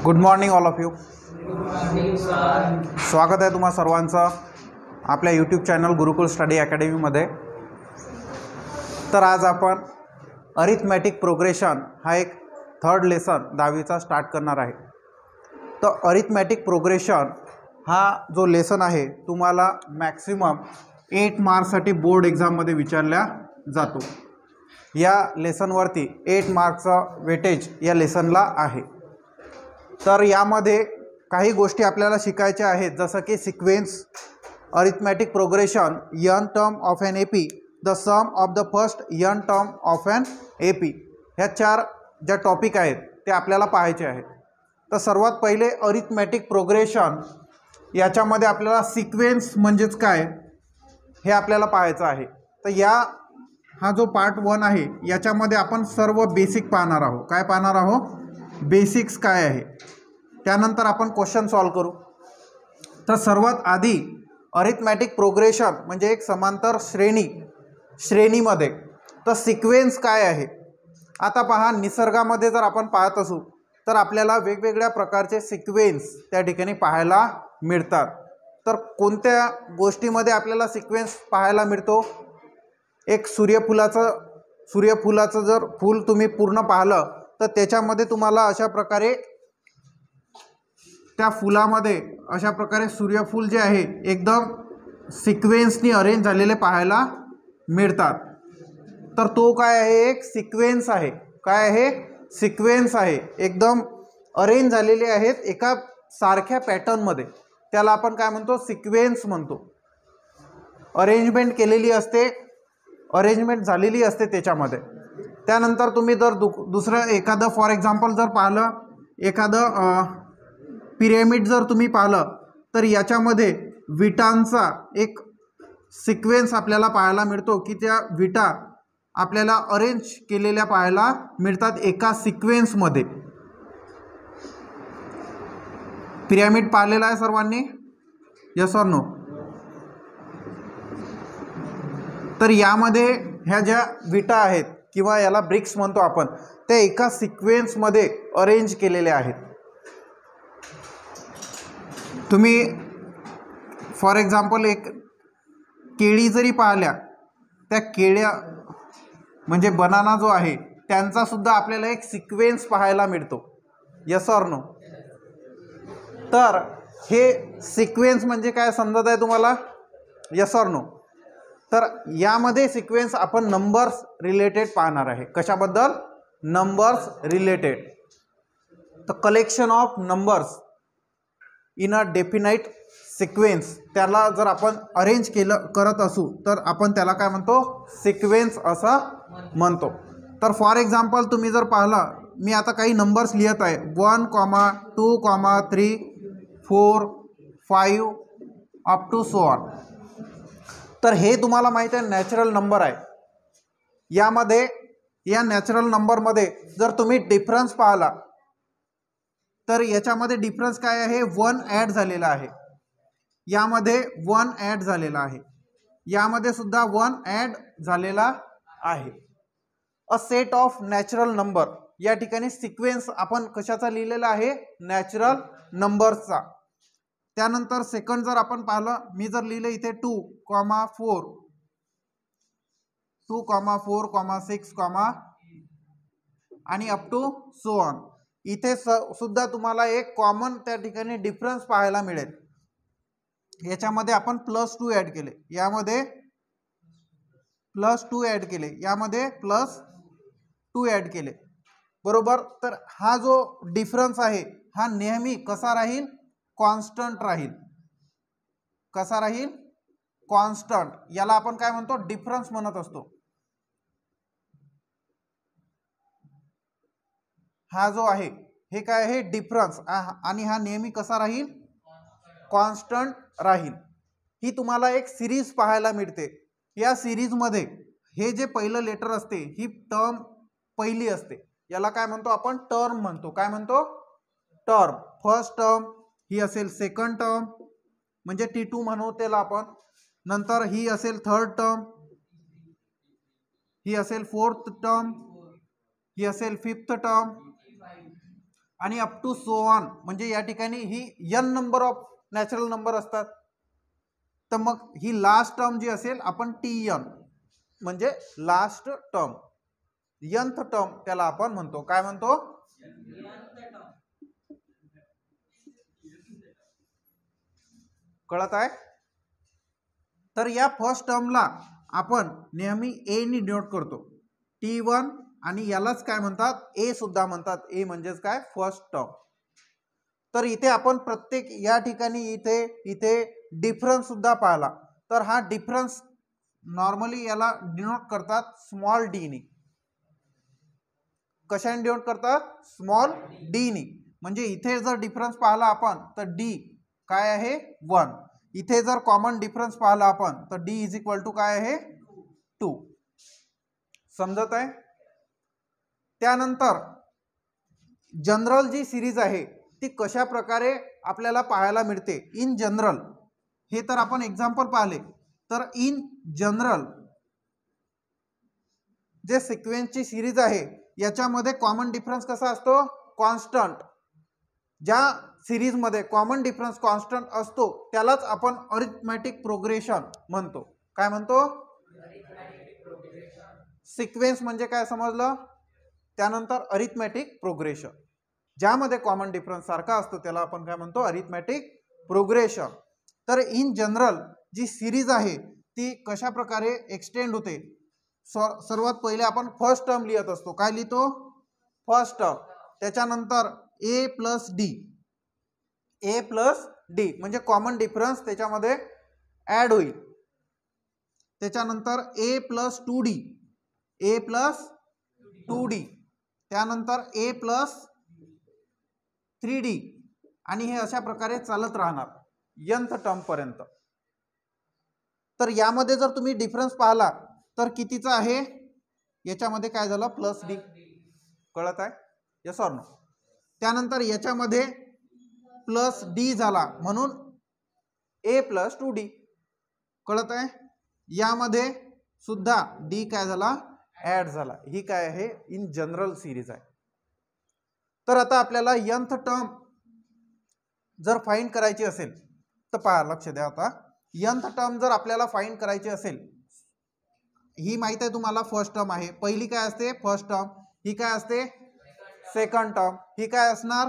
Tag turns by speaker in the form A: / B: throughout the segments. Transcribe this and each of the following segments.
A: Good morning all of you.
B: Sir.
A: स्वागत आहे तुम्हा सर्वांचं आपल्या यूट्यूब चॅनल गुरुकुल स्टडी अकॅडमीमध्ये. तर आज आपण अरिथमॅटिक प्रोग्रेशन हा एक थर्ड लेसन 10वीचा स्टार्ट करणार आहे. तर अरिथमॅटिक प्रोग्रेशन हा जो लेसन आहे तुम्हाला मॅक्सिमम 8 मार्क्ससाठी बोर्ड एक्झाममध्ये विचारला जातो. या लेसनवरती 8 मार्क्सचा वेटेज या लेसनला आहे. तर यामध्ये काही गोष्टी आपल्याला शिकायच्या आहेत, जसं की sequence, arithmetic progression, nth term of an AP, the sum of the first nth term of an AP. ह्या 4 ज्या टॉपिक आहेत ते आपल्याला पाहायचे आहेत. तर सर्वात पहिले अरिथमॅटिक प्रोग्रेशन, याच्यामध्ये आपल्याला सिक्वेन्स म्हणजेच काय हे आपल्याला पाहायचं आहे. तर हा जो पार्ट 1 आहे याच्यामध्ये आपण सर्व बेसिक पाहणार आहोत. काय पाहणार आहोत? बेसिक्स काय आहे. त्यानंतर आपण क्वेश्चन सॉल्व करू. तर सर्वात आधी अरिथमॅटिक प्रोग्रेशन म्हणजे एक समांतर श्रेणीमध्ये तर सिक्वेन्स काय आहे. आता पहा, निसर्गामध्ये जर आपण पाहत असू तर आपल्याला वेगवेगळ्या प्रकारचे सिक्वेन्स त्या ठिकाणी पाहायला मिळतात. तर कोणत्या गोष्टीमध्ये आपल्याला सिक्वेन्स पाहायला मिळतो? एक सूर्यफुलाचं जर फूल तुम्ही पूर्ण पाहिलं तर त्याच्यामध्ये तुम्हाला अशा प्रकारे त्या फुलामध्ये अशा प्रकारे सूर्यफूल जे आहे एकदम सिक्वेन्सनी अरेंज झालेले पाहायला मिळतात. तर तो काय आहे? एक सिक्वेन्स आहे. काय आहे? सिक्वेन्स आहे. एकदम अरेंज झालेले आहेत एका सारख्या पॅटर्नमध्ये. त्याला आपण काय म्हणतो? सिक्वेन्स म्हणतो. अरेंजमेंट केलेली असते, अरेंजमेंट झालेली असते त्याच्यामध्ये. त्यानंतर तुम्ही जर दुसरं एखादं फॉर एक्झाम्पल जर पाहिलं, एखादं पिरॅमिड जर तुम्ही पाहिलं तर याच्यामध्ये विटांचा एक सिक्वेन्स आपल्याला पाहायला मिळतो की त्या विटा आपल्याला अरेंज केलेल्या पाहायला मिळतात एका सिक्वेन्समध्ये. पिरॅमिड पाहिलेला आहे सर्वांनी? Yes or no? तर यामध्ये ह्या ज्या विटा आहेत किंवा याला ब्रिक्स म्हणतो आपण, त्या एका सिक्वेन्समध्ये अरेंज केलेल्या आहेत. तुम्ही फॉर एक्झाम्पल एक केळी जरी पाहिल्या, त्या केळ्या म्हणजे बनाना जो आहे त्यांचा सुद्धा आपल्याला एक सिक्वेन्स पाहायला मिळतो. Yes or no? तर हे सिक्वेन्स म्हणजे काय समजत आहे तुम्हाला? Yes or no? तर यामध्ये सिक्वेन्स आपण नंबर्स रिलेटेड पाहणार आहे. कशाबद्दल? Numbers related. तर collection of numbers in a definite sequence, त्याला जर आपण अरेंज करत असू तर आपण त्याला काय म्हणतो? सिक्वेन्स असं म्हणतो. तर फॉर एक्झाम्पल तुम्ही जर पाहिलं, मी आता काही नंबर्स लिहित आहे 1, 2, 3, 4, 5 अप टू सो ऑन. तर हे तुम्हाला माहीत आहे नॅचरल नंबर आहे. यामध्ये या नॅचरल नंबरमध्ये जर तुम्ही डिफरन्स पाहिला तर याच्यामध्ये डिफरन्स काय आहे? 1 ॲड झालेला आहे. यामध्ये 1 ॲड झालेला आहे. यामध्ये सुद्धा 1 ॲड झालेला आहे. A set of natural number. या ठिकाणी सिक्वेन्स आपण कशाचा लिहिलेला आहे? नॅचरल नंबर्सचा. त्यानंतर सेकंड जर आपण पाहिलं, मी जर लिहिले इथे 2, 4, 6, आणि अप टू सो ऑन. इथे सुद्धा तुम्हाला एक कॉमन त्या ठिकाणी डिफरन्स पाहायला मिळेल. याच्यामध्ये आपण +2 ॲड केले, यामध्ये +2 ॲड केले, यामध्ये +2 ॲड केले, बरोबर. तर हा जो डिफरन्स आहे हा नेहमी कसा राहील? कॉन्स्टंट राहील. कसा राहील? कॉन्स्टंट. याला आपण काय म्हणतो? डिफरन्स म्हणत असतो. हा जो आहे हे काय आहे? डिफरन्स. आणि हा नेहमी कसा राहील? कॉन्स्टंट राहील. ही तुम्हाला एक सिरीज पाहायला मिळते. या सिरीजमध्ये हे जे पहिलं लेटर असते, ही टर्म पहिली असते. याला काय म्हणतो आपण? टर्म म्हणतो. काय म्हणतो? टर्म. फर्स्ट टर्म ही असेल सेकंड टर्म म्हणजे T2 म्हणू त्याला आपण. नंतर ही असेल थर्ड टर्म, ही असेल फोर्थ टर्म, ही असेल फिफ्थ टर्म आणि अप टू सो ऑन, म्हणजे या ठिकाणी ही n number of natural number असतात. तर मग ही लास्ट टर्म जी असेल आपण Tn म्हणजे लास्ट टर्म, nth टर्म त्याला आपण म्हणतो. काय म्हणतो? कळत आहे? तर या फर्स्ट टर्मला आपण नेहमी ए नी डिनोट करतो, T1, आणि यालाच काय म्हणतात? ए सुद्धा म्हणतात. ए म्हणजेच काय? First term. तर इथे आपण प्रत्येक या ठिकाणी इथे डिफरन्स सुद्धा पाहिला. तर हा डिफरन्स नॉर्मली याला डिनोट करतात स्मॉल डी नी. कशाने डिनोट करतात? स्मॉल डी नी. म्हणजे इथे जर डिफरन्स पाहिला आपण तर डी काय आहे? 1. इथे जर कॉमन डिफरन्स पाहिला आपण तर डी इज इक्वल टू काय आहे? 2. समजत आहे? त्यानंतर जनरल जी सिरीज आहे ती कशा प्रकारे आपल्याला पाहायला मिळते इन जनरल, हे तर आपण एक्झाम्पल पाहिले. तर इन जनरल जे सिक्वेन्सची सिरीज आहे याच्यामध्ये कॉमन डिफरन्स कसा असतो? कॉन्स्टंट. ज्या सिरीजमध्ये कॉमन डिफरन्स कॉन्स्टंट असतो त्यालाच आपण अरिथमॅटिक प्रोग्रेशन म्हणतो. काय म्हणतो? सिक्वेन्स म्हणजे काय समजलं? त्यानंतर अरिथमॅटिक प्रोग्रेशन. ज्यामध्ये कॉमन डिफरन्स सारखा असतो त्याला आपण काय म्हणतो? Arithmetic progression. तर इन जनरल जी सिरीज आहे ती कशा प्रकारे एक्सटेंड होते? सर्वात पहिले आपण फर्स्ट टर्म लिहित असतो. काय लिहितो? First term. त्याच्यानंतर ए प्लस डी, ए प्लस डी म्हणजे कॉमन डिफरन्स त्याच्यामध्ये ॲड होईल. त्याच्यानंतर ए प्लस 2d, ए प्लस 2d, त्यानंतर ए प्लस 3d, आणि हे अशा प्रकारे चालत राहणार nth टर्म पर्यंत. तर यामध्ये जर तुम्ही डिफरन्स पाहिला तर कितीचा आहे? याच्यामध्ये काय झालं? Plus D. कळत आहे? Yes or no? त्यानंतर याच्यामध्ये प्लस डी झाला म्हणून ए प्लस 2d. कळत आहे? यामध्ये सुद्धा डी काय झाला? ऍड झाला. ही काय आहे? इन जनरल सिरीज आहे. तर आता आपल्याला nth टर्म जर फाइंड करायची असेल तर पहा, लक्ष द्या. आता nth टर्म जर आपल्याला फाइंड करायची असेल, ही माहित आहे तुम्हाला फर्स्ट टर्म आहे. पहिली काय असते? First term. ही काय असते? Second term. ही काय असणार?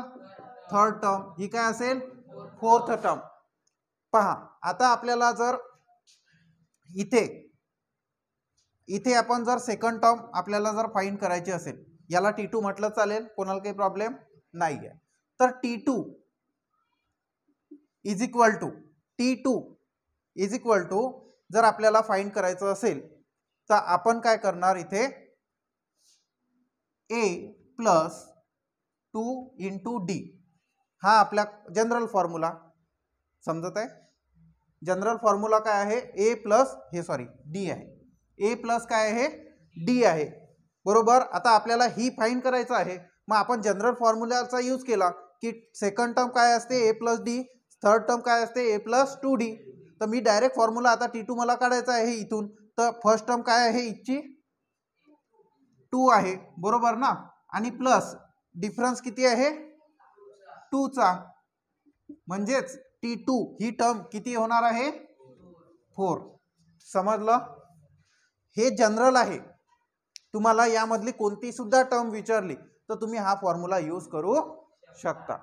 A: Third term. ही काय असेल? Fourth term. पहा आता आपल्याला जर इथे आपण जर सेकंड टर्म आपल्याला जर फाइंड करायची असेल, याला T2 म्हटलं चालेल, कोणाला काही प्रॉब्लेम नाही आहे. तर T2 इज इक्वल टू जर आपल्याला फाइंड करायचं असेल तर आपण काय करणार? इथे ए प्लस 2 इंटू डी हा आपला जनरल फॉर्म्युला. समजत आहे? जनरल फॉर्म्युला काय आहे? ए प्लस डी आहे. ए प्लस काय आहे? डी आहे. बरोबर. आता आपल्याला ही फाइंड करायचं आहे, मग आपण जनरल फॉर्म्युलाचा यूज केला की सेकंड टर्म काय असते? ए प्लस डी. थर्ड टर्म काय असते? ए प्लस 2d. तर मी डायरेक्ट फॉर्म्युला आता T2 मला काढायचा आहे इथून. तर फर्स्ट टर्म काय आहे? इथची 2 आहे. बरोबर ना? आणि प्लस डिफरन्स किती आहे? 2 चा. म्हणजेच T2 ही टर्म किती होणार आहे? 4. समजलं? हे जनरल आहे. तुम्हाला यामधली कोणती सुद्धा टर्म विचारली तर तुम्ही हा फॉर्म्युला यूज करू शकता.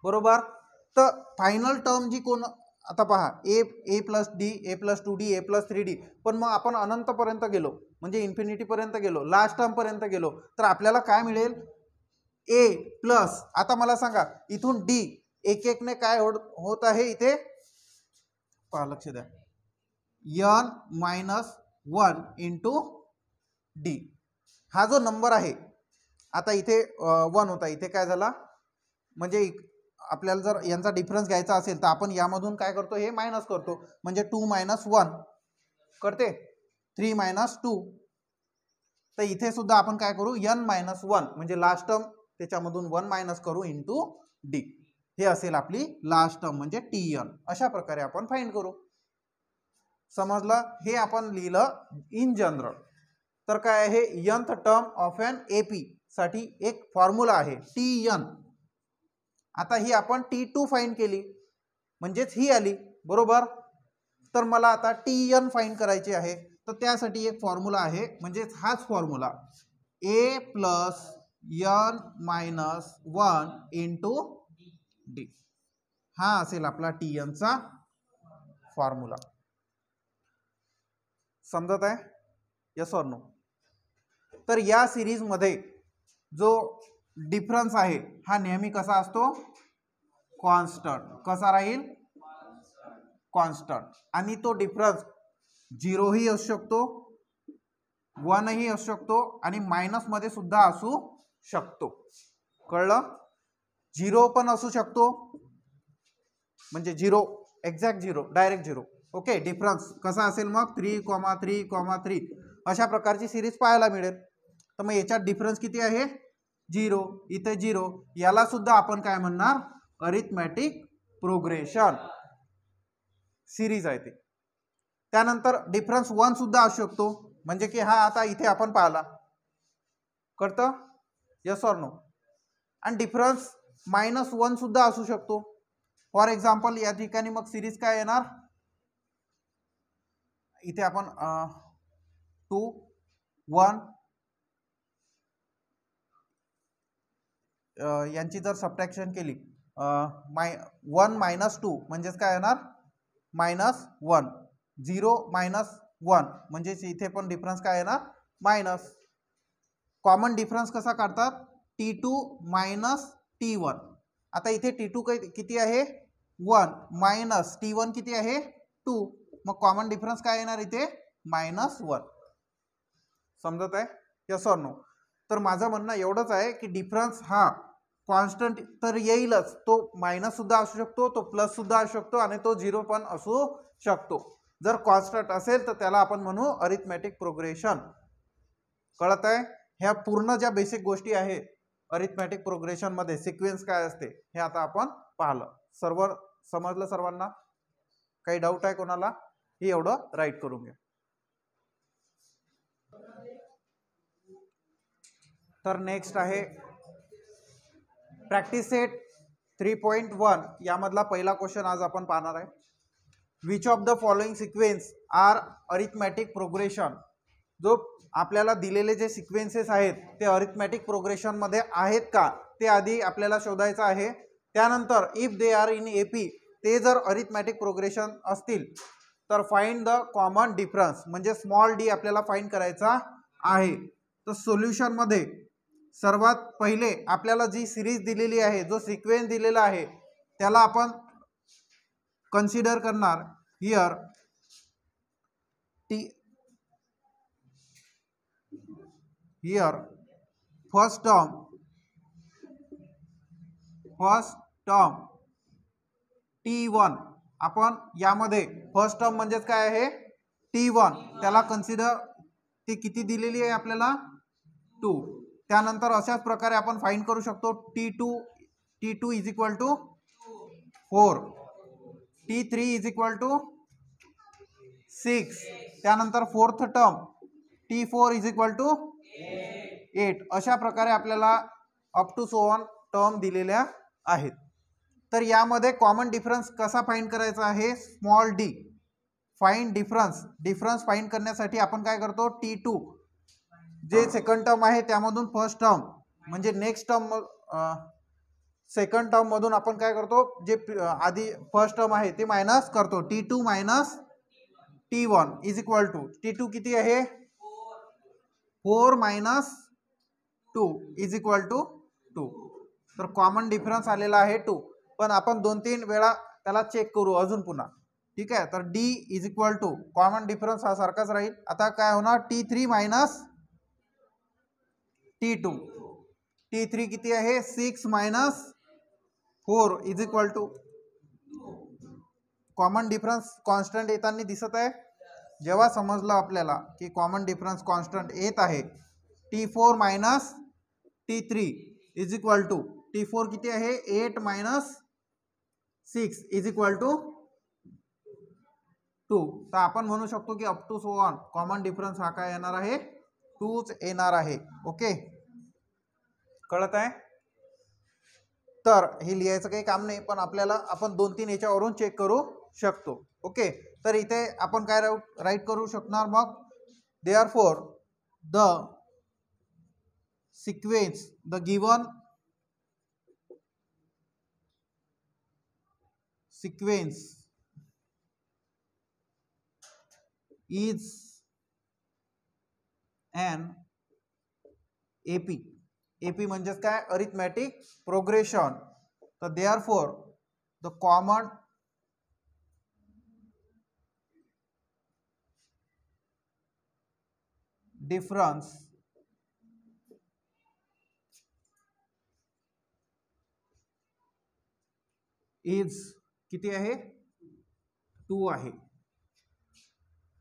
A: बरोबर. तर फायनल टर्म जी कोण, आता पहा, ए प्लस डी, ए प्लस 2d, ए प्लस 3d. पण मग आपण अनंतपर्यंत गेलो म्हणजे इन्फिनिटीपर्यंत गेलो, लास्ट टर्मपर्यंत गेलो तर आपल्याला काय मिळेल? ए प्लस, आता मला सांगा इथून डी एक एकने काय होत आहे इथे? पहा, लक्ष द्या. n-1 into D. हा जो नंबर आहे आता इथे 1 होता, इथे काय झाला? म्हणजे आपल्याला जर यांचा डिफरन्स घ्यायचा असेल तर आपण यामधून काय करतो? हे मायनस करतो. म्हणजे 2 - 1 करते 3 - 2. तर इथे सुद्धा आपण काय करू? n-1 म्हणजे लास्ट टर्म त्याच्यामधून 1 मायनस करू इंटू डी. हे असेल आपली लास्ट टर्म म्हणजे Tn. अशा प्रकारे आपण फाइंड करू. समजलं? हे आपण लिहिलं इन जनरल. तर काय आहे? nth term of an AP साठी एक फॉर्म्युला आहे TN. आता ही आपण T2 फाइंड केली म्हणजेच ही आली बरोबर. तर मला आता TN फाइंड करायची आहे. तर त्यासाठी एक फॉर्म्युला आहे म्हणजेच हाच formula A plus N minus 1 into D. हा असेल आपला TN चा फॉर्म्युला. समजत आहे? Yes or no? तर या सिरीज मध्ये जो डिफरन्स आहे हा नेहमी कसा असतो? कॉन्स्टंट. कसा राहील? कॉन्स्टंट. आणि तो डिफरन्स 0 ही असू शकतो, 1 ही असू शकतो आणि मायनस मध्ये सुद्धा असू शकतो. कळलं? 0 पण असू शकतो म्हणजे 0 एक्झॅक्ट 0 डायरेक्ट 0. ओके. डिफरन्स कसा असेल मग 3,3,3 अशा प्रकारची सिरीज पाहायला मिळेल. तर मग याच्यात डिफरन्स किती आहे? 0. इथे 0. याला सुद्धा आपण काय म्हणणार? अरिथमॅटिक प्रोग्रेशन सिरीज आहे ते. त्यानंतर डिफरन्स 1 सुद्धा असू शकतो म्हणजे की हा आता इथे आपण पाहिला. कळतं? Yes or no? आणि डिफरन्स -1 सुद्धा असू शकतो. फॉर एक्झाम्पल या ठिकाणी मग सिरीज काय येणार? इथे आपण 2 1 यांची जर सबट्रॅक्शन केली 1 मायनस 2 म्हणजेच काय येणार? -1. 0 मायनस 1 म्हणजेच इथे पण डिफरन्स काय येणार? मायनस. कॉमन डिफरन्स कसा काढतात? T2 minus T1. आता इथे T2 किती आहे? 1 मायनस T1 किती आहे? 2. मग कॉमन डिफरन्स काय येणार इथे? -1. समजत आहे? Yes or no? तर माझं म्हणणं एवढंच आहे की डिफरन्स हा कॉन्स्टंट तर येईलच. तो मायनस सुद्धा असू शकतो, तो प्लस सुद्धा असू शकतो आणि तो 0 पण असू शकतो. जर कॉन्स्टंट असेल तर त्याला आपण म्हणू अरिथमॅटिक प्रोग्रेशन. कळत आहे? ह्या पूर्ण ज्या बेसिक गोष्टी आहेत अरिथमॅटिक प्रोग्रेशन मध्ये सिक्वेन्स काय असते हे आता आपण पाहिलं. सर्व समजलं सर्वांना? काही डाऊट आहे कोणाला? हे एवढं राईट करून घ्या. तर नेक्स्ट आहे प्रॅक्टिस सेट 3.1. यामधला पहिला क्वेश्चन आज आपण पाहणार आहे. Which of the following sequence are arithmetic progression. जो आपल्याला दिलेले जे सिक्वेन्सेस आहेत ते अरिथमॅटिक प्रोग्रेशन मध्ये आहेत का ते आधी आपल्याला शोधायचं आहे. त्यानंतर if they are in AP, ते जर अरिथमॅटिक प्रोग्रेशन असतील तर फाइंड द कॉमन डिफरन्स म्हणजे स्मॉल d आपल्याला फाइंड करायचा आहे. तर सोल्युशन मध्ये सर्वात पहिले आपल्याला जी सिरीज दिलेली आहे, जो सिक्वेन्स दिलेला आहे त्याला आपण कन्सिडर करणार. Here first term T1. आपण यामध्ये फर्स्ट टर्म म्हणजेच काय आहे? T1. त्याला कन्सिडर, ती किती दिलेली आहे आपल्याला? 2. त्यानंतर अशाच प्रकारे आपण फाइंड करू शकतो T2 is equal to 4, T3 is equal to 6. त्यानंतर fourth term T4 is equal to 8. अशा प्रकारे आपल्याला up to so on term दिलेल्या आहेत. तर यामध्ये कॉमन डिफरन्स कसा फाइंड करायचा आहे? Small d. Find difference find करण्यासाठी आपण काय करतो? T2 जे सेकंड टर्म आहे त्यामधून फर्स्ट टर्म म्हणजे नेक्स्ट टर्म सेकंड टर्म मधून आपण काय करतो? जे आधी फर्स्ट टर्म आहे ते मायनस करतो. T2 minus T1 is equal to T2 किती आहे? 4 मायनस 2 इज इक्वल टू 2. तर कॉमन डिफरन्स आलेला आहे 2. पण आपण 2-3 वेळा त्याला चेक करू अजून पुन्हा. ठीक आहे? तर d is equal to common difference हा सारखाच राहील. आता काय होणार? T3 minus T2. T3 किती आहे? 6 minus 4 is equal to. Common difference constant येताना दिसत आहे. जेव्हा समजलं आपल्याला की कॉमन डिफरन्स कॉन्स्टंट येत आहे, T4 minus T3 is equal to T4 किती आहे? 8 मायनस 6 इज इक्वल टू 2. तर आपण म्हणू शकतो की up to so on common difference हा काय येणार आहे? 2च येणार आहे. ओके. कळत आहे? तर हे लिहायचं काही काम नाही, पण आपल्याला आपण 2-3 याच्यावरून चेक करू शकतो. ओके, तर इथे आपण काय राईट करू शकणार मग, therefore the sequence the given sequence is an AP. AP म्हणजेच काय, अरिथमॅटिक प्रोग्रेशन. तर therefore the common difference is किती आहे, 2 आहे.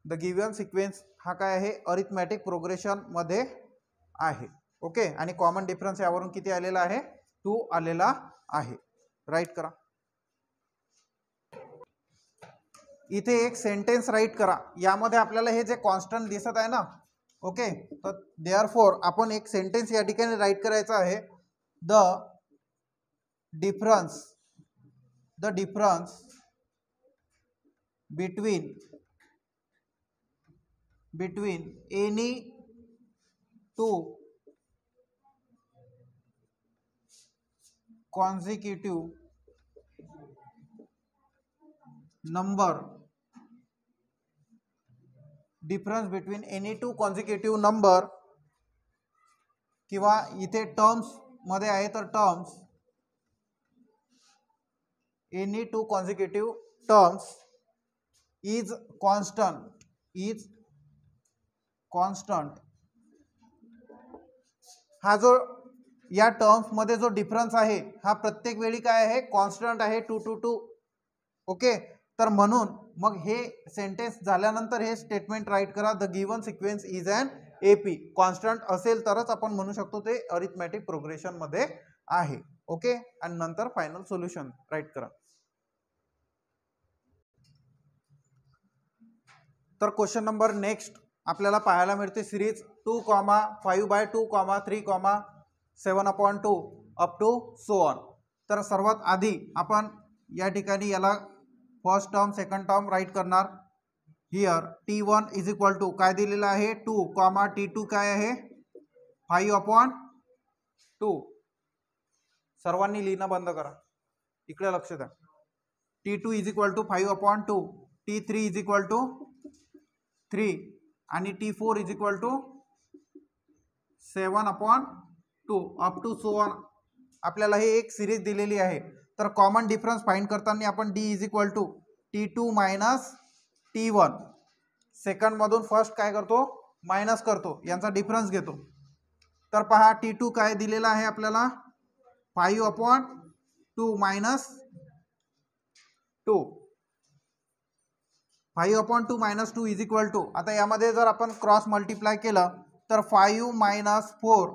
A: द गिवन सिक्वेन्स हा काय आहे, अरिथमॅटिक प्रोग्रेशन मध्ये आहे. ओके, आणि कॉमन डिफरन्स यावरून किती आलेला आहे, 2 आलेला आहे. राईट करा. इथे एक सेंटेन्स राईट करा. यामध्ये आपल्याला हे जे कॉन्स्टंट दिसत आहे ना, ओके, तर देअरफॉर आपण एक सेंटेन्स या ठिकाणी राईट करायचं आहे. The difference between any two consecutive number, difference between any two consecutive number, किंवा इथे टर्म्स मध्ये आहे तर terms, any two consecutive terms is constant. हा जो या टर्म्स मध्ये जो डिफरन्स आहे हा प्रत्येक वेळी काय आहे, कॉन्स्टंट आहे, 2 to 2. ओके, तर म्हणून मग हे सेंटेन्स झाल्यानंतर हे स्टेटमेंट राईट करा. The given sequence is an AP. Constant असेल तरच आपण म्हणू शकतो ते अरिथमॅटिक प्रोग्रेशन मध्ये आहे. ओके, आणि नंतर फायनल सोल्युशन राईट करा. तर क्वेश्चन नंबर नेक्स्ट आपल्याला पाहायला मिळते series 2,5/2, 3,7/2 up to so on. तर सर्वात आधी आपण या ठिकाणी याला first term second term write करणार. Here T1 is equal to काय दिलेलं आहे, 2, T2 काय आहे, 5/2. सर्वांनी लिहिणं बंद करा, इकडे लक्ष द्या. T2 is equal to 5/2, T3 is equal to 3 आणि T4 is equal to 7/2 up to so on. आपल्याला हे एक सिरीज दिलेली आहे. तर कॉमन डिफरन्स फाइंड करताना आपण D is equal to T2 minus T1, second मधून फर्स्ट काय करतो, मायनस करतो, यांचा डिफरन्स घेतो. तर पहा T2 काय दिलेला आहे आपल्याला, 5/2 minus 2, 5/2 minus 2 is equal to, आता यामध्ये जर आपण क्रॉस मल्टिप्लाय केलं तर 5 मायनस 4,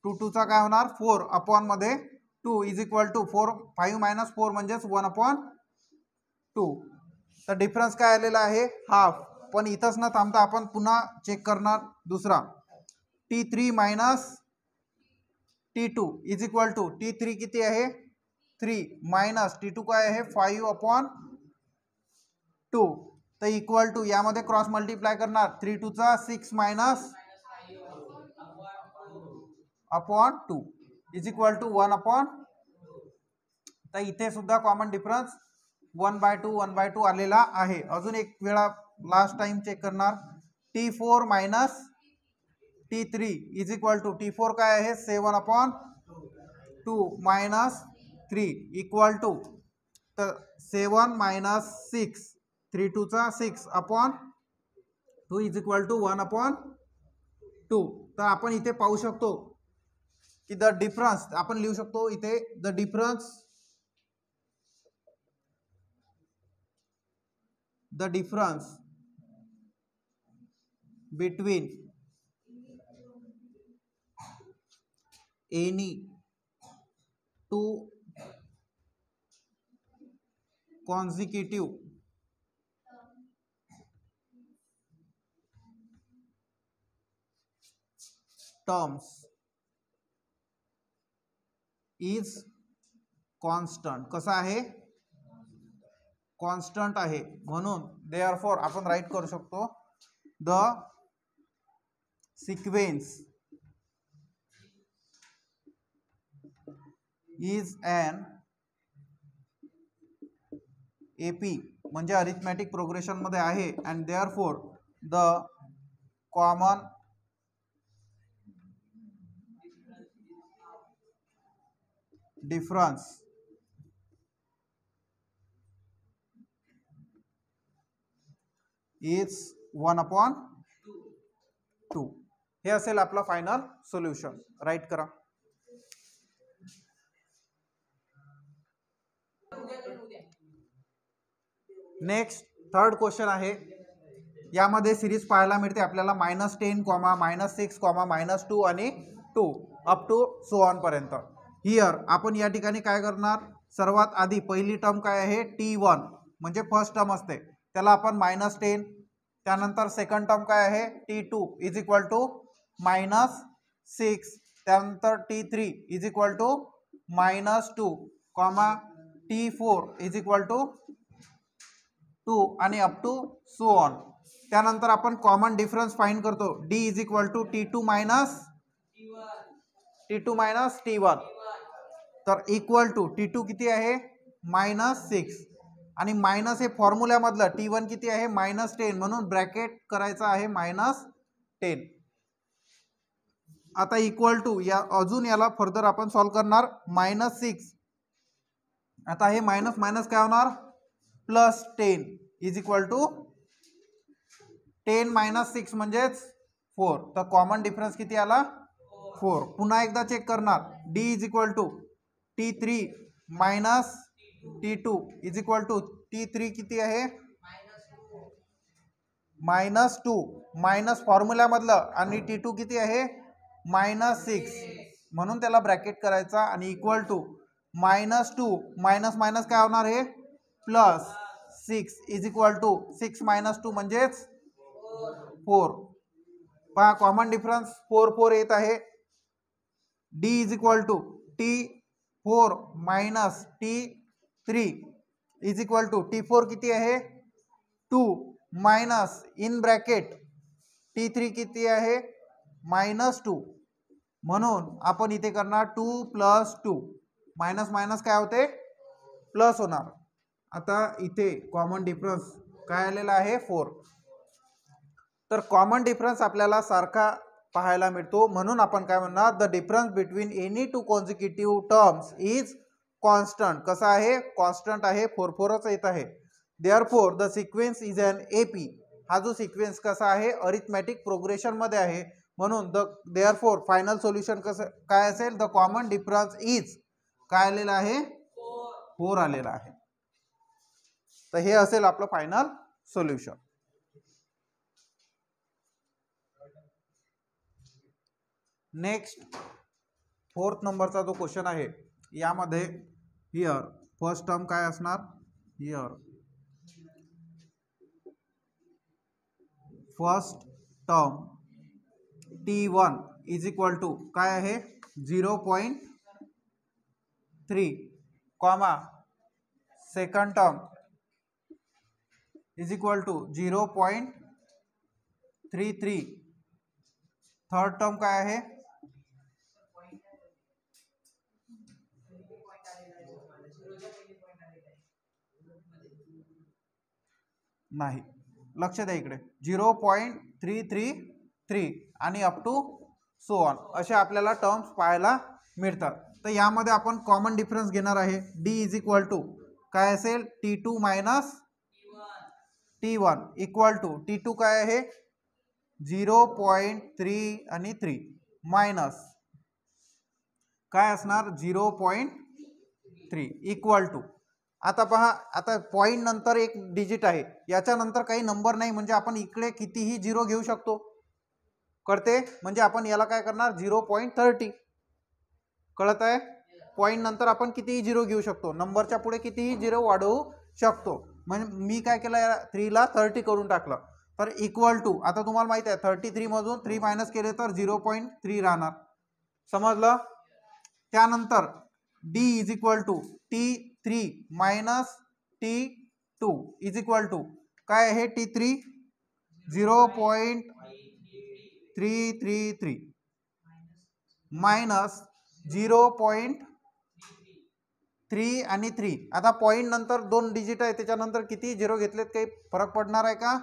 A: 2 काय होणार, 4 अपॉन मध्ये 2 इज इक्वल टू 4, 5 मायनस 4 म्हणजेच 1/2. तर डिफरन्स काय आलेला आहे, हाफ. पण इथंच न थांबता आपण पुन्हा चेक करणार दुसरा. T3 minus T2 is equal to, T3 किती आहे, 3 मायनस T2 काय आहे, 5/2. तर इक्वल टू यामध्ये क्रॉस मल्टिप्लाय करणार, 3 2 6 minus upon 2 is equal to 1/2. तर इथे सुद्धा कॉमन डिफरन्स 1/2 आलेला आहे. अजून एक वेळा लास्ट टाइम चेक करणार. T4 minus T3 is equal to, T4 काय आहे, 7/2 मायनस 3 इक्वल टू, तर 7 minus 6, 3 2 6 upon 2 is equal to 1/2. तर आपण इथे पाहू शकतो की द डिफरन्स आपण लिहू शकतो इथे, the difference between any two consecutive terms is constant. कसा आहे? कॉन्स्टंट आहे. म्हणून देअरफॉर आपण राईट करू शकतो the sequence is an AP म्हणजे अरिथमॅटिक प्रोग्रेशन मध्ये आहे. And therefore the common difference is 1/2. हे असेल आपलं फायनल सोल्युशन. राईट करा. नेक्स्ट थर्ड क्वेश्चन आहे. यामध्ये सिरीज पाहायला मिळते आपल्याला -10, -6, -2 आणि 2 अप टू सो ऑन पर्यंत. हिअर आपण या ठिकाणी काय करणार? सर्वात आधी पहिली टर्म काय आहे? T1 म्हणजे फर्स्ट टर्म असते, त्याला आपण -10. त्यानंतर सेकंड टर्म काय आहे? T2 is equal to -6. त्यानंतर T3 is equal to -2, T4 is equal to 2 आणि अप टू सो ऑन. त्यानंतर आपण कॉमन डिफरन्स फाइंड करतो. D is equal to T2 minus T1. तर इक्वल टू T2 किती आहे? -6 आणि मायनस हे फॉर्म्युल्यामधलं T1 किती आहे? -10. म्हणून ब्रॅकेट करायचं आहे -10. आता इक्वल टू या अजून याला फर्दर आपण सॉल्व करणार. -6 आता हे मायनस मायनस काय होणार? +10 इज इक्वल टू 10 - 6 म्हणजेच 4. तर कॉमन डिफरन्स किती आला? 4. पुन्हा एकदा चेक करणार. D is equal to T3 minus T2 is equal to T3 किती आहे? -2 मायनस फॉर्म्युल्यामधलं आणि T2 किती आहे? -6. म्हणून त्याला ब्रॅकेट करायचा आणि इक्वल टू -2 मायनस मायनस काय होणार? हे +6 इज इक्वल टू 6 - 2 म्हणजेच 4. पहा कॉमन डिफरन्स 4 येत आहे. D is equal to T4 minus T3 is equal to T4 किती आहे? 2 मायनस इन ब्रॅकेट T3 किती आहे? -2. म्हणून आपण इथे करणार 2 + 2 मायनस मायनस काय होते? प्लस होणार. आता इथे कॉमन डिफरन्स काय आलेला आहे? 4. तर कॉमन डिफरन्स आपल्याला सारखा पाहायला मिळतो. म्हणून आपण काय म्हणणार? The difference between any two consecutive terms is constant. कसा आहे? कॉन्स्टंट आहे. 4 येत आहे. Therefore the sequence is an AP. हा जो सिक्वेन्स कसा आहे? अरिथमॅटिक प्रोग्रेशन मध्ये आहे. म्हणून देअरफॉर फायनल सोल्युशन कसं काय असेल? द कॉमन डिफरन्स इज काय आलेला आहे? 4 आलेला आहे. तर हे असेल आपलं फायनल सोल्युशन. नेक्स्ट 4th नंबरचा जो क्वेश्चन आहे यामध्ये हिअर फर्स्ट टर्म काय असणार? Here first term T1 is equal to काय आहे? 0.3 comma second term is equal to 0.33. Third term काय आहे? नाही, लक्ष द्या इकडे. 0.333 आणि अप टू सो ऑन असे आपल्याला टर्म्स पाहायला मिळतात. तर यामध्ये आपण कॉमन डिफरन्स घेणार आहे. D इज इक्वल टू काय असेल? T2 minus T1 equal to T2 काय आहे? 0.3 आणि 3 मायनस काय असणार? 0.3 इक्वल टू. आता पहा, आता पॉइंट नंतर एक डिजिट आहे, याच्यानंतर काही नंबर नाही, म्हणजे आपण इकडे कितीही 0 घेऊ शकतो. कळते? म्हणजे आपण याला काय करणार? 0.30. कळत आहे? पॉइंट नंतर आपण कितीही 0 घेऊ शकतो. नंबरच्या पुढे कितीही 0 वाढवू शकतो. म्हणजे मी काय केलं? 3 ला 30 करून टाकलं. तर इक्वल टू आता तुम्हाला माहिती आहे 33 मधून 3 मायनस केले तर 0.3 राहणार. समजलं? त्यानंतर D is equal to T3 minus T2 is equal to काय आहे T3 0.333 मायनस 0.3 आणि 3. आता पॉईंट नंतर 2 डिजिट आहे, त्याच्यानंतर किती झिरो घेतलेत काही फरक पडणार आहे का?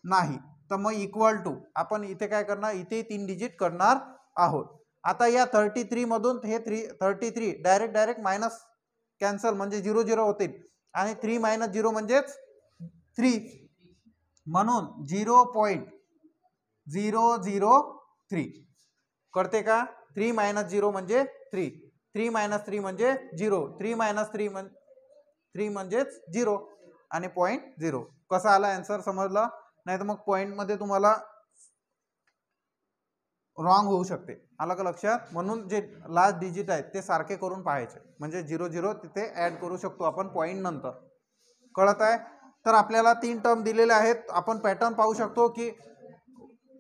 A: नाही. तर मग इक्वल टू आपण इथे काय करणार, इथे 3 डिजिट करणार आहोत. आता या 33 मधून हे 33 डायरेक्ट मायनस कॅन्सल म्हणजे 0 0 होतील आणि 3 मायनस 0 म्हणजेच 3 म्हणून 0.003 कळते का? 3 मायनस 0 म्हणजे 3, 3 मायनस 3 म्हणजे 0, 3 मायनस 3 म्हणजेच 0 आणि पॉईंट 0. कसा आला आन्सर समजलं? नाही तर मग पॉईंटमध्ये तुम्हाला रॉंग होऊ शकते. आलं का लक्षात? म्हणून जे लास्ट डिजिट आहेत ते सारखे करून पाहायचे, म्हणजे 0 0 तिथे ॲड करू शकतो आपण पॉईंट नंतर. कळत आहे? तर आपल्याला 3 टर्म दिलेले आहेत. आपण पॅटर्न पाहू शकतो की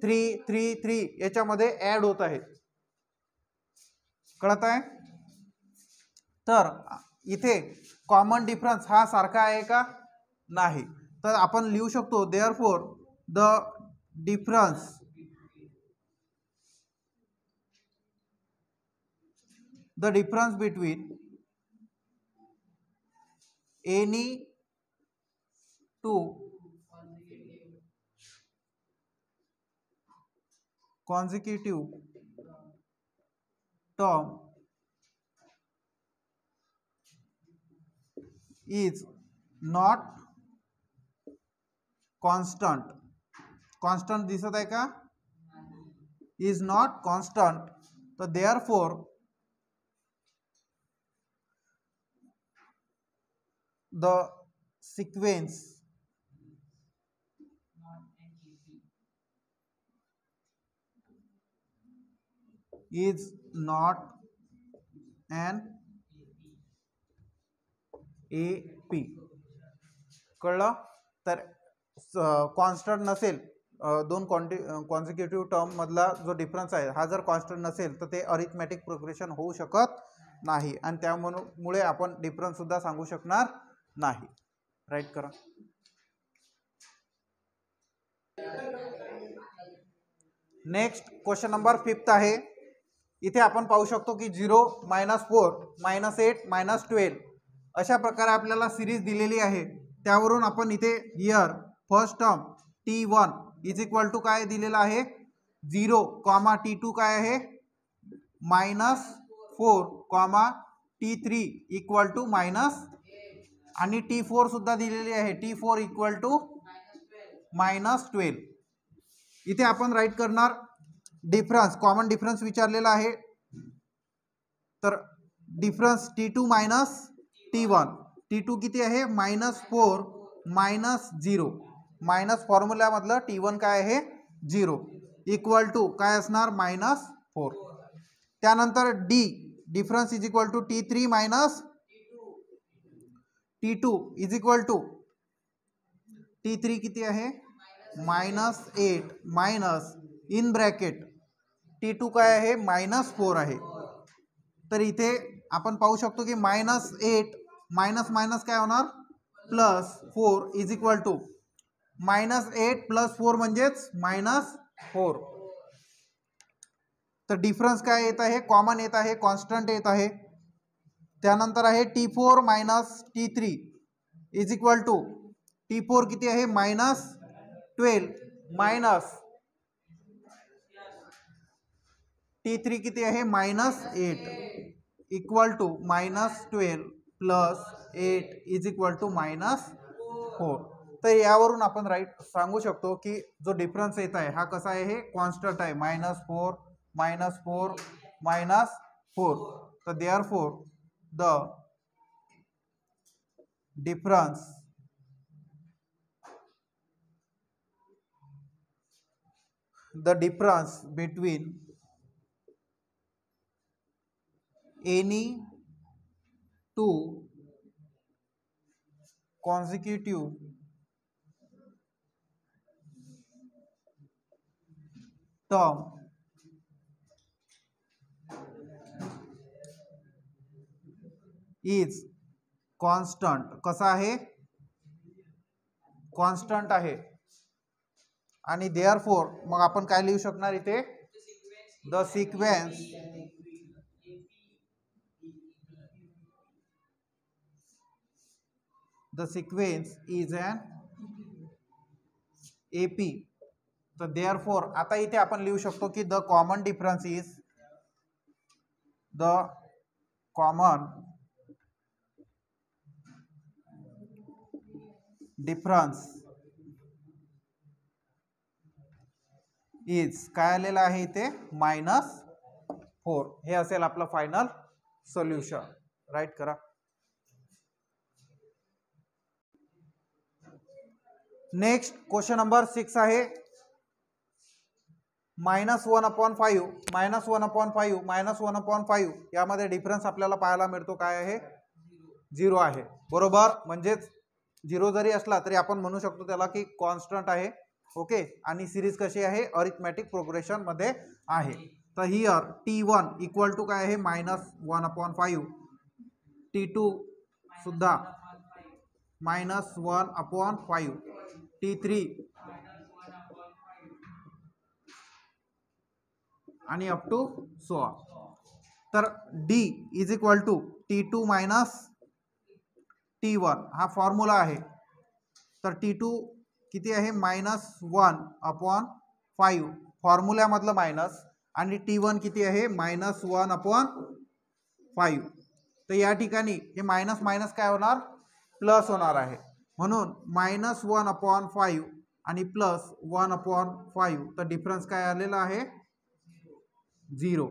A: 3 3 3 याच्यामध्ये ॲड होत आहे. कळत आहे? तर इथे कॉमन डिफरन्स हा सारखा आहे का? नाही. तर आपण लिहू शकतो therefore the difference between any two consecutive term is not constant. constant दिसत आहे का? is not constant. तर therefore the sequence is not an AP. कळलं? तर कॉन्स्टंट नसेल, दोन कॉन्सिक्युटिव्ह टर्म मधला जो डिफरन्स आहे हा जर कॉन्स्टंट नसेल तर ते अरिथमॅटिक प्रोग्रेशन होऊ शकत नाही आणि त्यामुळे आपण डिफरन्स सुद्धा सांगू शकणार नाही. राईट करा. नेक्स्ट क्वेश्चन नंबर 5 आहे. इथे आपण पाहू शकतो की 0 -4 -8 -12 अशा प्रकारे आपल्याला सिरीज दिलेली आहे. त्यावरून आपण इथे here first term T1 is equal to काय दिलेला आहे 0, T2 काय आहे -4, T3 इक्वल टू मायनस आणि T4 सुद्धा दिलेली आहे. T4 equal to -12. इथे आपण राईट करणार डिफरन्स, कॉमन डिफरन्स विचारलेला आहे. तर difference T2 minus T1. T2 किती आहे -4 -0 मायनस फॉर्म्युल्यामधलं T1 काय आहे 0 इक्वल टू काय असणार -4. त्यानंतर D difference is equal to T3 minus T2 is equal to T3 किती आहे -8 मायनस इन ब्रॅकेट T2 काय आहे -4 आहे. तर इथे आपण पाहू शकतो की -8 मायनस मायनस काय होणार +4 इज इक्वल टू -8 + 4 म्हणजेच -4. तर डिफरन्स काय येत आहे कॉमन येत आहे, कॉन्स्टंट येत आहे. त्यानंतर आहे T4 minus T3 is equal to T4 किती आहे -12 मायनस T3 किती आहे -8 equal to -12 + 8 is equal to -4. तर यावरून आपण राईट सांगू शकतो की जो डिफरन्स येत आहे हा कसा आहे हे कॉन्स्टंट आहे -4 -4 -4. तर therefore the difference between any two consecutive term is constant. कसा आहे? कॉन्स्टंट आहे. आणि देअरफॉर मग आपण काय लिहू शकणार इथे? The sequence is an AP. तर देअरफॉर आता इथे आपण लिहू शकतो की द कॉमन डिफरन्स इज काय आलेलं आहे इथे? -4. हे असेल आपलं फायनल सोल्युशन. राईट करा. नेक्स्ट क्वेश्चन नंबर 6 आहे -1/5 यामध्ये डिफरन्स आपल्याला पाहायला मिळतो. काय आहे? 0 आहे. बरोबर. म्हणजेच 0 जरी असला तरी आपण म्हणू शकतो त्याला की कॉन्स्टंट आहे. ओके. आणि सिरीज कशी आहे? अरिथमॅटिक प्रोग्रेशन मध्ये आहे. तर हिअर T1 इक्वल टू काय आहे? -1/5. T2 सुद्धा -1/5. T3 आणि अप टू सो ऑन. तर D is equal to T2 minus T1 हा फॉर्म्युला आहे. तर T2 किती आहे? -1/5 फॉर्म्युल्यामधलं मायनस. आणि T1 किती आहे? -1/5. तर या ठिकाणी हे मायनस मायनस काय होणार? प्लस होणार आहे. म्हणून -1/5 आणि +1/5. तर डिफरन्स काय आलेला आहे? 0.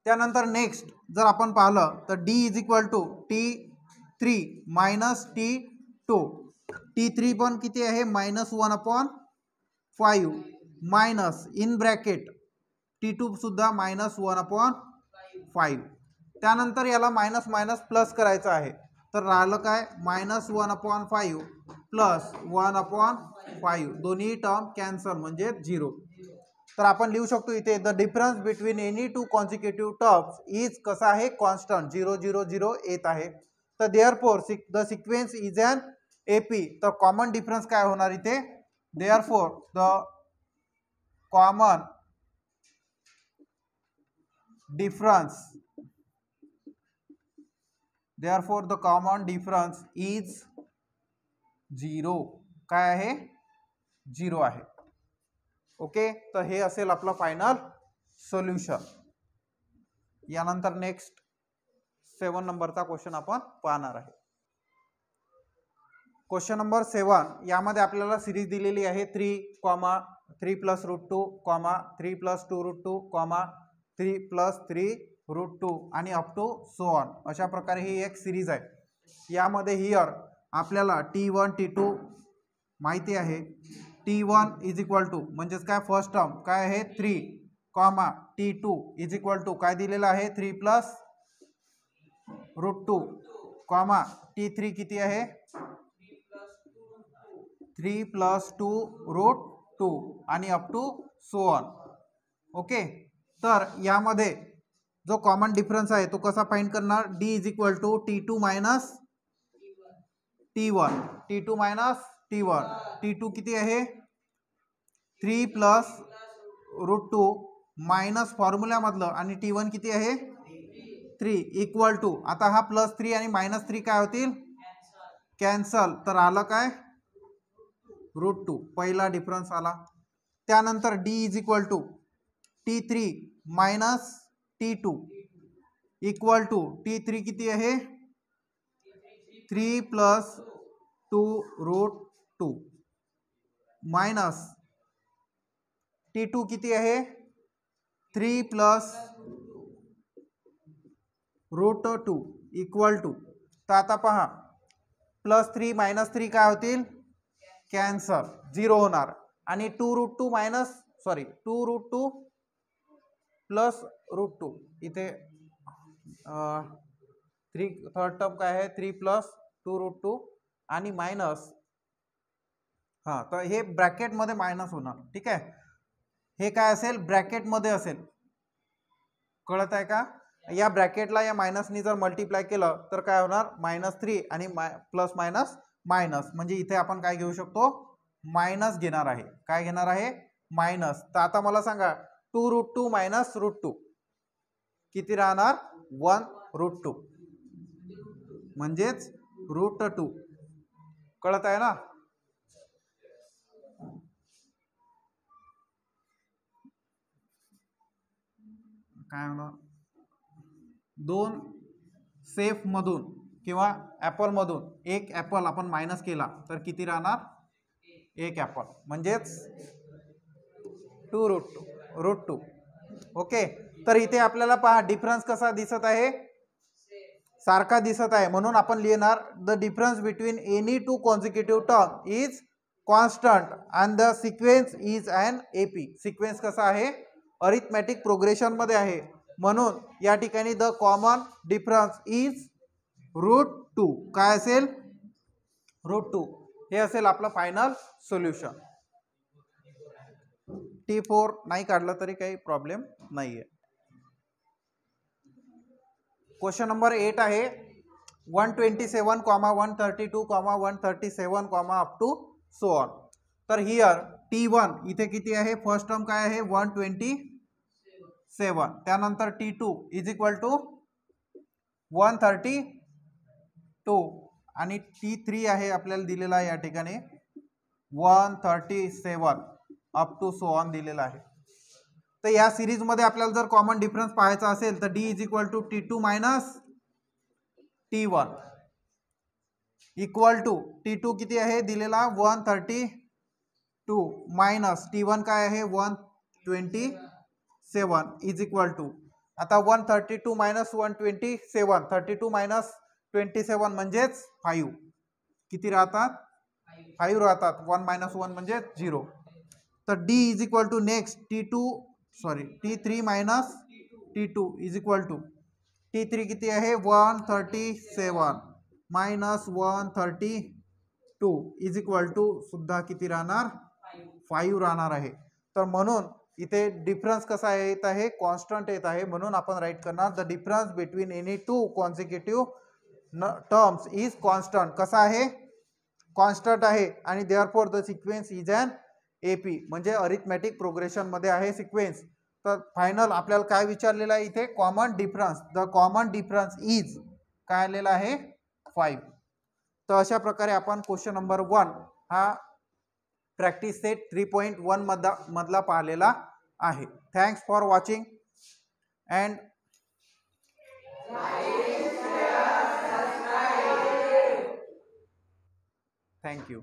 A: त्यानंतर नेक्स्ट जर आपण पाहिलं तर D is equal to T3 minus T2. T3 पण किती आहे? -1/5 मायनस इन ब्रॅकेट T2 सुद्धा -1/5. त्यानंतर याला मायनस मायनस प्लस करायचं आहे. तर राहिलं काय? -1/5 प्लस 1/5 दोन्ही टर्म कॅन्सल म्हणजे 0. तर आपण लिहू शकतो इथे the difference between any two consecutive terms is कसा आहे? कॉन्स्टंट. 0 0 0 येत आहे. तर therefore the sequence is an AP. तर कॉमन डिफरन्स काय होणार इथे? Therefore the common difference is 0. काय आहे? 0 आहे. ओके. तर हे असेल आपलं फायनल सोल्युशन. यानंतर नेक्स्ट 7 नंबरचा क्वेश्चन आपण पाहणार आहे. क्वेश्चन नंबर 7 यामध्ये आपल्याला सिरीज दिलेली आहे 3, 3 + √2, 3 + 2√2, 3 + 3√2 आणि अप टू सो ऑन. अशा प्रकारे ही एक सिरीज आहे. यामध्ये हिअर आपल्याला T1 T2 माहिती आहे. T1 इज इक्वल टू म्हणजेच काय? फर्स्ट टर्म काय आहे? 3, T2 इज इक्वल टू काय दिलेलं आहे? 3 + √2, T3 किती आहे? 3 + 2√2 आणि up to so on. Okay. तर यामध्ये जो कॉमन डिफरन्स आहे तो कसा फाइंड करणार? D is equal to T2 minus T1. T2 minus T1. T2 किती आहे? 3 + √2 मायनस फॉर्म्युल्यामधलं आणि T1 किती आहे? 3 इक्वल टू. आता हा +3 आणि -3 काय होतील? कॅन्सल. तर आलं काय? √2. पहिला डिफरन्स आला. त्यानंतर D is equal to T3 minus T2 equal to T3 किती आहे? 3 + 2√2 मायनस T2 किती आहे? 3 + √2 इक्वल टू. तर आता पहा +3 -3 काय होतील? कॅन्सल. 0 होणार. आणि 2√2 + √2 इथे 3 थर्ड टर्म काय आहे? 3 + 2√2 आणि मायनस. हां. तर हे ब्रॅकेटमध्ये मायनस होणार. ठीक आहे. हे काय असेल? ब्रॅकेटमध्ये असेल. कळत आहे का? या ब्रॅकेटला या मायनसनी जर मल्टिप्लाय केलं तर काय होणार -3 आणि प्लस मायनस मायनस, म्हणजे इथे आपण काय घेऊ शकतो मायनस घेणार आहे. काय घेणार आहे मायनस. तर आता मला सांगा 2√2 मायनस √2 किती राहणार 1√2 म्हणजेच √2. कळत आहे ना. काय होणार 2 सेफ मधून किंवा ॲपल मधून एक ॲपल आपण मायनस केला तर किती राहणार 1 ॲपल, म्हणजेच 2√2. ओके. तर इथे आपल्याला पहा डिफरन्स कसा दिसत आहे, सारखा दिसत आहे. म्हणून आपण लिहिणार the difference between any two consecutive term is constant and the sequence is an AP. Sequence कसा आहे अरिथमॅटिक प्रोग्रेशन मध्ये आहे, म्हणून या ठिकाणी द कॉमन डिफरन्स इज √2. काय असेल √2. हे असेल आपलं फायनल सोल्युशन. T4 नाही काढलं तरी काही प्रॉब्लेम नाहीये. क्वेश्चन नंबर 8 आहे 127, 132, 137, अप टू सो ऑन. तर हियर T1 इथे किती आहे, फर्स्ट टर्म काय आहे 127, त्यानंतर T2 इज इक्वल टू 132 आणि T3 आहे आपल्याला दिलेला आहे या ठिकाणी 137 अप टू सो ऑन दिलेला आहे. तर या सिरीज मध्ये आपल्याला जर कॉमन डिफरन्स पाहायचा असेल तर D is equal to T2 minus T1 equal to T2 किती आहे दिलेला 132 मायनस T1 काय आहे 127 इज इक्वल टू, आता 132 मायनस 127, 32 मायनस 27 म्हणजेच 5. किती राहतात 5 राहतात. 1 मायनस 1 म्हणजे 0. तर D is equal to next T3 minus T2 is equal to T3 किती आहे 137 मायनस 132 इज इक्वल टू सुद्धा किती राहणार 5 राहणार आहे. तर म्हणून इथे डिफरन्स कसा येत आहे कॉन्स्टंट येत आहे, म्हणून आपण राईट करणार the difference between any two consecutive terms is constant. कसा आहे कॉन्स्टंट आहे आणि therefore the sequence is an AP, म्हणजे अरिथमॅटिक प्रोग्रेशन मध्ये आहे सिक्वेन्स. तर फायनल आपल्याला काय विचारलेलं आहे इथे common difference, the common difference is काय आलेला आहे 5. तर अशा प्रकारे आपण क्वेश्चन नंबर 1 हा प्रॅक्टिस सेट 3.1 मधला पाहिलेला आहे. Thanks for watching and thank you.